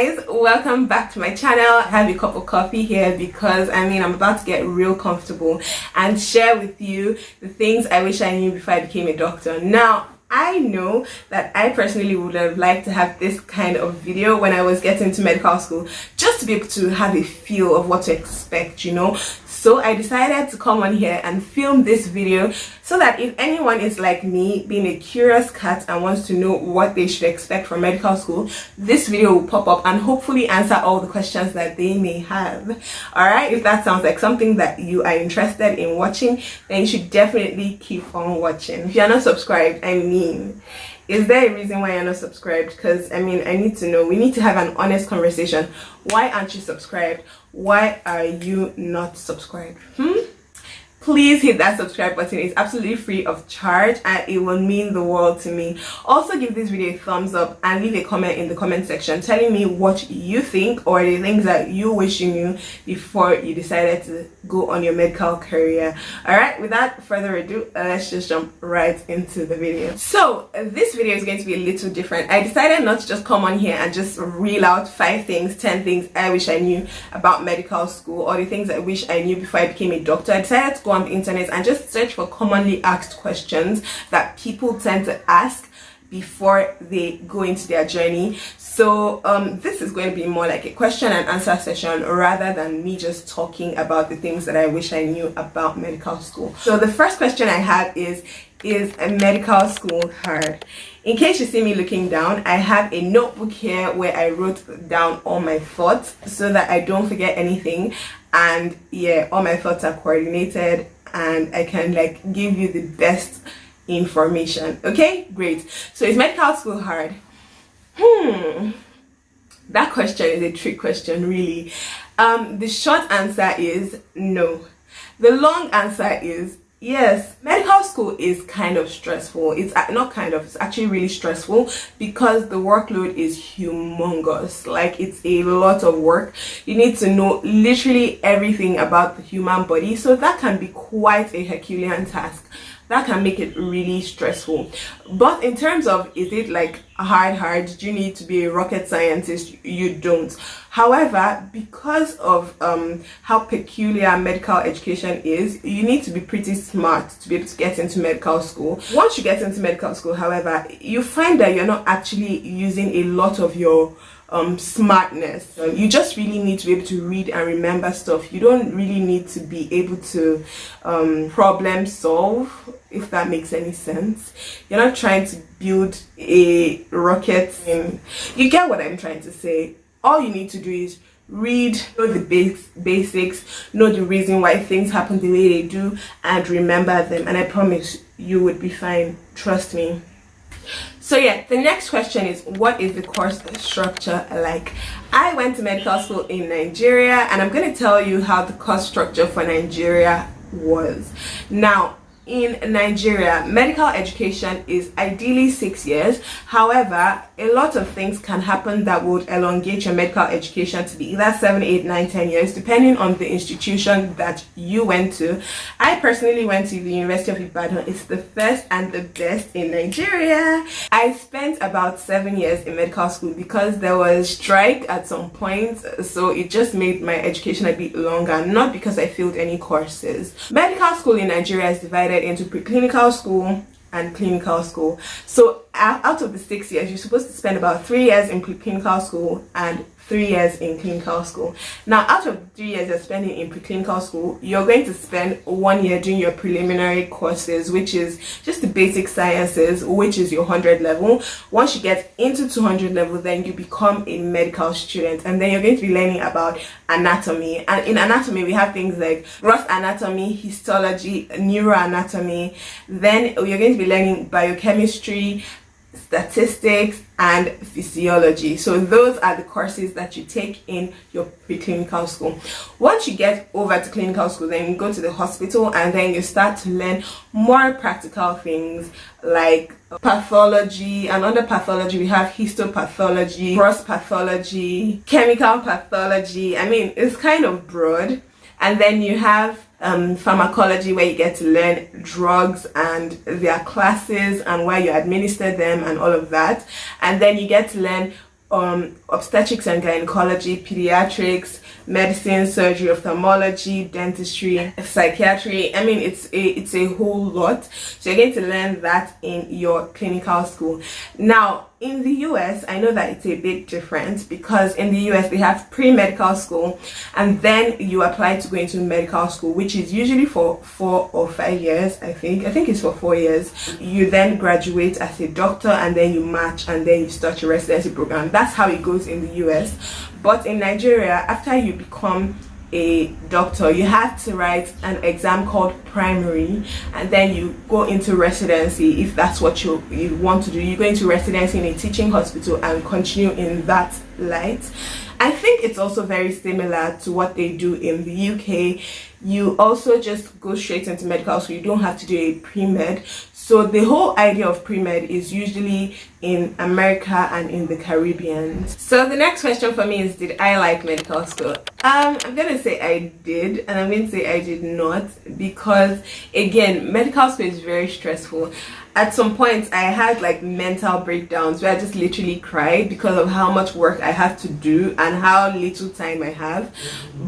guys, welcome back to my channel. I have a cup of coffee here because I'm about to get real comfortable and share with you the things I wish I knew before I became a doctor. Now, I know that I personally would have liked to have this kind of video when I was getting into medical school, just to be able to have a feel of what to expect, So I decided to come on here and film this video so that if anyone is like me, being a curious cat and wants to know what they should expect from medical school, this video will pop up and hopefully answer all the questions that they may have. Alright, if that sounds like something that you are interested in watching, then you should definitely keep on watching. If you're not subscribed, is there a reason why you're not subscribed? Because I need to know. We need to have an honest conversation. Why aren't you subscribed? Why are you not subscribed? Please hit that subscribe button. It's absolutely free of charge and it will mean the world to me. Also, give this video a thumbs up and leave a comment in the comment section telling me what you think or the things that you wish you knew before you decided to go on your medical career. Alright, without further ado, let's just jump right into the video. So this video is going to be a little different. I decided not to just come on here and just reel out 5 things, 10 things I wish I knew about medical school or the things I wish I knew before I became a doctor. I decided to go on the internet and just search for commonly asked questions that people tend to ask before they go into their journey. So this is going to be more like a question and answer session rather than me just talking about the things that I wish I knew about medical school. So the first question I have is a medical school hard? In case you see me looking down, I have a notebook here where I wrote down all my thoughts so that I don't forget anything. And yeah, all my thoughts are coordinated and I can give you the best information. Okay, great. So is medical school hard? That question is a trick question, really. The short answer is no. The long answer is yes. Medical school is kind of stressful. It's actually really stressful because the workload is humongous. It's a lot of work. You need to know literally everything about the human body, so that can be quite a Herculean task. That can make it really stressful. But in terms of, is it hard? Do you need to be a rocket scientist? You don't. However, because of how peculiar medical education is, you need to be pretty smart to be able to get into medical school. Once you get into medical school, however, you find that you're not actually using a lot of your smartness. You just really need to be able to read and remember stuff. You don't really need to be able to problem solve, if that makes any sense. You're not trying to build a rocket. You get what I'm trying to say. All you need to do is read, know the basics, know the reason why things happen the way they do, and remember them, and I promise you would be fine. Trust me. So yeah, the next question is, what is the course structure like? I went to medical school in Nigeria and I'm going to tell you how the course structure for Nigeria was. Now, in Nigeria, medical education is ideally 6 years. However, a lot of things can happen that would elongate your medical education to be either 7, 8, 9, 10 years, depending on the institution that you went to. I personally went to the University of Ibadan. It's the first and the best in Nigeria. I spent about 7 years in medical school because there was strike at some point, so it just made my education a bit longer, not because I failed any courses. Medical school in Nigeria is divided into preclinical school and clinical school. So out of the 6 years, you're supposed to spend about 3 years in preclinical school and 3 years in clinical school. Now, out of the 3 years you're spending in preclinical school, you're going to spend 1 year doing your preliminary courses, which is just the basic sciences, which is your 100 level. Once you get into 200 level, then you become a medical student, and then you're going to be learning about anatomy. And in anatomy, we have things like gross anatomy, histology, neuroanatomy. Then you're going to be learning biochemistry, statistics, and physiology. So those are the courses that you take in your preclinical school. Once you get over to clinical school, then you go to the hospital and then you start to learn more practical things like pathology. And under pathology we have histopathology, gross pathology, chemical pathology. It's kind of broad. And then you have pharmacology, where you get to learn drugs and their classes and where you administer them and all of that. And then you get to learn obstetrics and gynecology, pediatrics, medicine, surgery, ophthalmology, dentistry, psychiatry. I mean, it's a whole lot. So you're going to learn that in your clinical school. Now, in the US, I know that it's a bit different, because in the US they have pre-medical school, and then you apply to go into medical school, which is usually for 4 or 5 years. I think it's for 4 years. You then graduate as a doctor, and then you match, and then you start your residency program. That's how it goes in the US. But in Nigeria, after you become a doctor, you have to write an exam called primary, and then you go into residency. If that's what you want to do, you go into residency in a teaching hospital and continue in that light. I think it's also very similar to what they do in the UK. You also just go straight into medical school. You don't have to do a pre-med. So the whole idea of pre-med is usually in America and in the Caribbean. So the next question for me is, did I like medical school? I'm gonna say I did, and I'm going to say I did not, because again, medical school is very stressful. At some point I had like mental breakdowns where I just literally cried because of how much work I have to do and how little time I have.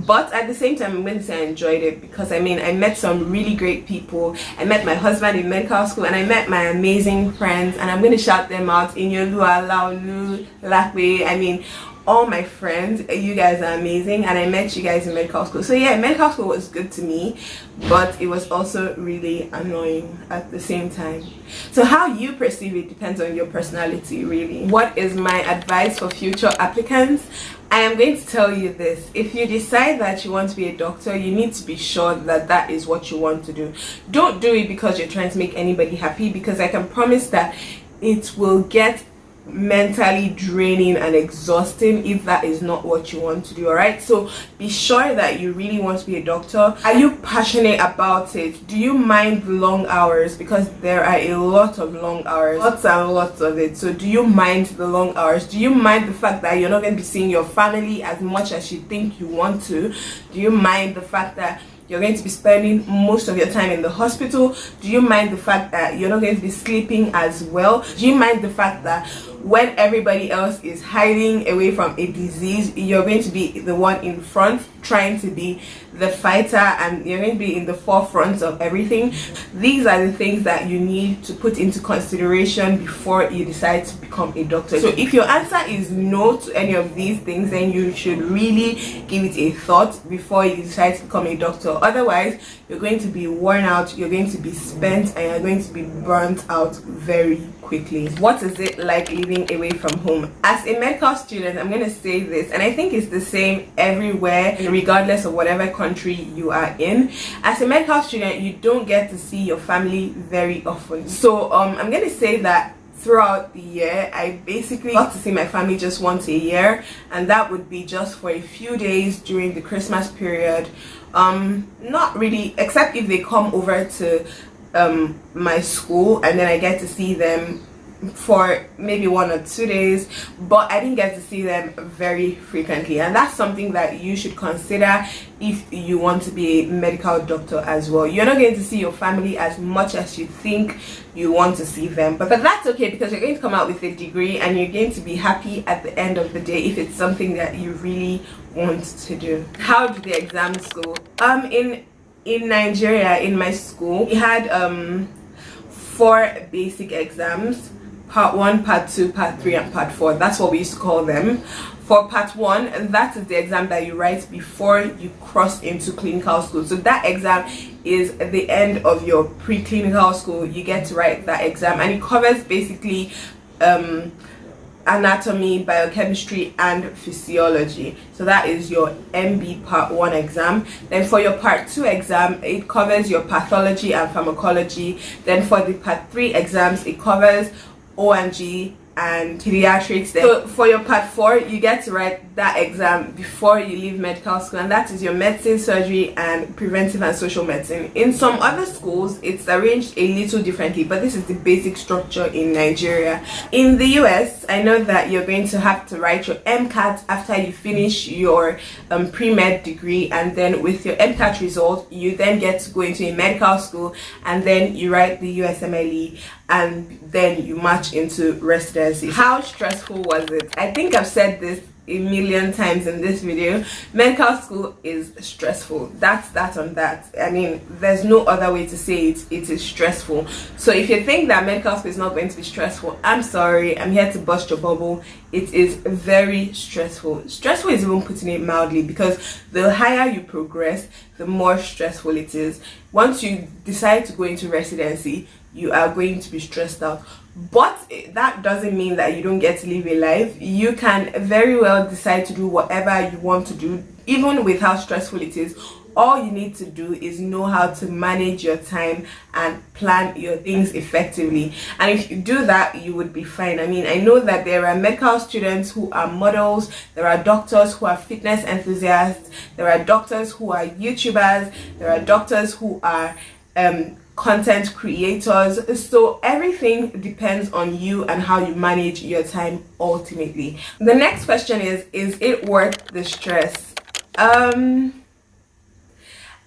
But at the same time, I'm going to say I enjoyed it, because I mean, I met some really great people. I met my husband in medical school, and I met my amazing friends, and I'm going to shout them out: Inyolua, Laulu, Lakwe. I mean, all my friends, you guys are amazing, and I met you guys in medical school. So yeah, medical school was good to me, but it was also really annoying at the same time. So how you perceive it depends on your personality, really. What is my advice for future applicants? I am going to tell you this: if you decide that you want to be a doctor, you need to be sure that that is what you want to do. Don't do it because you're trying to make anybody happy, because I can promise that it will get mentally draining and exhausting if that is not what you want to do. All right, so be sure that you really want to be a doctor. Are you passionate about it? Do you mind the long hours? Because there are a lot of long hours, lots and lots of it. So do you mind the long hours? Do you mind the fact that you're not going to be seeing your family as much as you think you want to? Do you mind the fact that you're going to be spending most of your time in the hospital? Do you mind the fact that you're not going to be sleeping as well? Do you mind the fact that when everybody else is hiding away from a disease, you're going to be the one in front trying to be the fighter, and you're going to be in the forefront of everything? These are the things that you need to put into consideration before you decide to become a doctor. So if your answer is no to any of these things, then you should really give it a thought before you decide to become a doctor. Otherwise, you're going to be worn out, you're going to be spent, and you're going to be burnt out very quickly. What is it like living away from home? As a medical student, I'm going to say this, and I think it's the same everywhere, regardless of whatever country you are in. As a medical student, you don't get to see your family very often. So I'm going to say that throughout the year, I basically got to see my family just once a year, and that would be just for a few days during the Christmas period. Not really, except if they come over to my school, and then I get to see them for maybe 1 or 2 days, but I didn't get to see them very frequently, and that's something that you should consider if you want to be a medical doctor as well. You're not going to see your family as much as you think you want to see them, but that's okay, because you're going to come out with a degree and you're going to be happy at the end of the day if it's something that you really want to do. How did the exams go? In Nigeria, in my school, we had 4 basic exams: part 1, part 2, part 3, and part 4. That's what we used to call them. For part 1, that is the exam that you write before you cross into clinical school. So that exam is the end of your pre-clinical school. You get to write that exam, and it covers basically anatomy, biochemistry, and physiology. So that is your MB part 1 exam. Then for your part 2 exam, it covers your pathology and pharmacology. Then for the part 3 exams, it covers ONG and pediatrics. So for your part 4, you get to write that exam before you leave medical school, and that is your medicine, surgery, and preventive and social medicine. In some other schools, it's arranged a little differently, but this is the basic structure in Nigeria. In the US, I know that you're going to have to write your MCAT after you finish your pre-med degree, and then with your MCAT result, you then get to go into a medical school, and then you write the USMLE and then you march into residency. How stressful was it? I think I've said this a million times in this video. Medical school is stressful. That's that on that. I mean, there's no other way to say it. It is stressful. So if you think that medical school is not going to be stressful, I'm sorry. I'm here to bust your bubble. It is very stressful. Stressful is even putting it mildly, because the higher you progress, the more stressful it is. Once you decide to go into residency, you are going to be stressed out. But that doesn't mean that you don't get to live a life. You can very well decide to do whatever you want to do, even with how stressful it is. All you need to do is know how to manage your time and plan your things effectively. And if you do that, you would be fine. I mean, I know that there are medical students who are models, there are doctors who are fitness enthusiasts, there are doctors who are YouTubers, there are doctors who are content creators. So everything depends on you and how you manage your time ultimately. The next question is it worth the stress?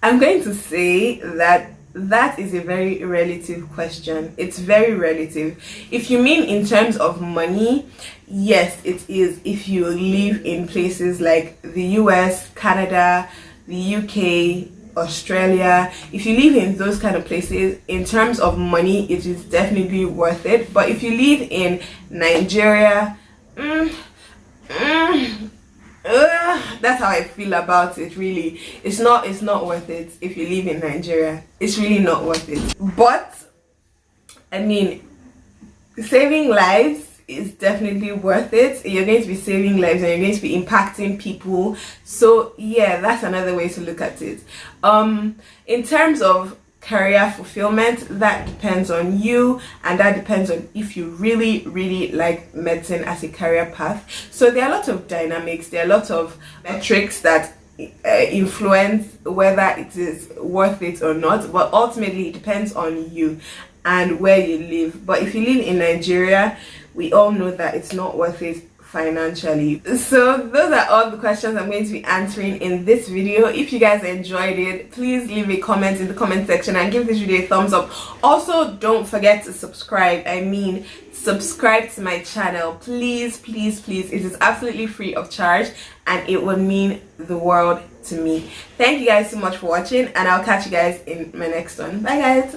I'm going to say that is a very relative question. It's very relative. If you mean in terms of money, yes, it is. If you live in places like the US, Canada, the UK, Australia, if you live in those kind of places, in terms of money, it is definitely worth it. But if you live in Nigeria, that's how I feel about it. Really, it's not worth it. If you live in Nigeria, it's really not worth it. But I mean, saving lives is definitely worth it. You're going to be saving lives and you're going to be impacting people. So yeah, that's another way to look at it. In terms of career fulfillment, that depends on you, and that depends on if you really like medicine as a career path. So there are a lot of dynamics, there are a lot of metrics that influence whether it is worth it or not, but ultimately it depends on you and where you live. But if you live in Nigeria, we all know that it's not worth it financially. So those are all the questions I'm going to be answering in this video. If you guys enjoyed it, please leave a comment in the comment section and give this video a thumbs up. Also, don't forget to subscribe. I mean, subscribe to my channel, please. It is absolutely free of charge and it would mean the world to me. Thank you guys so much for watching, and I'll catch you guys in my next one. Bye guys.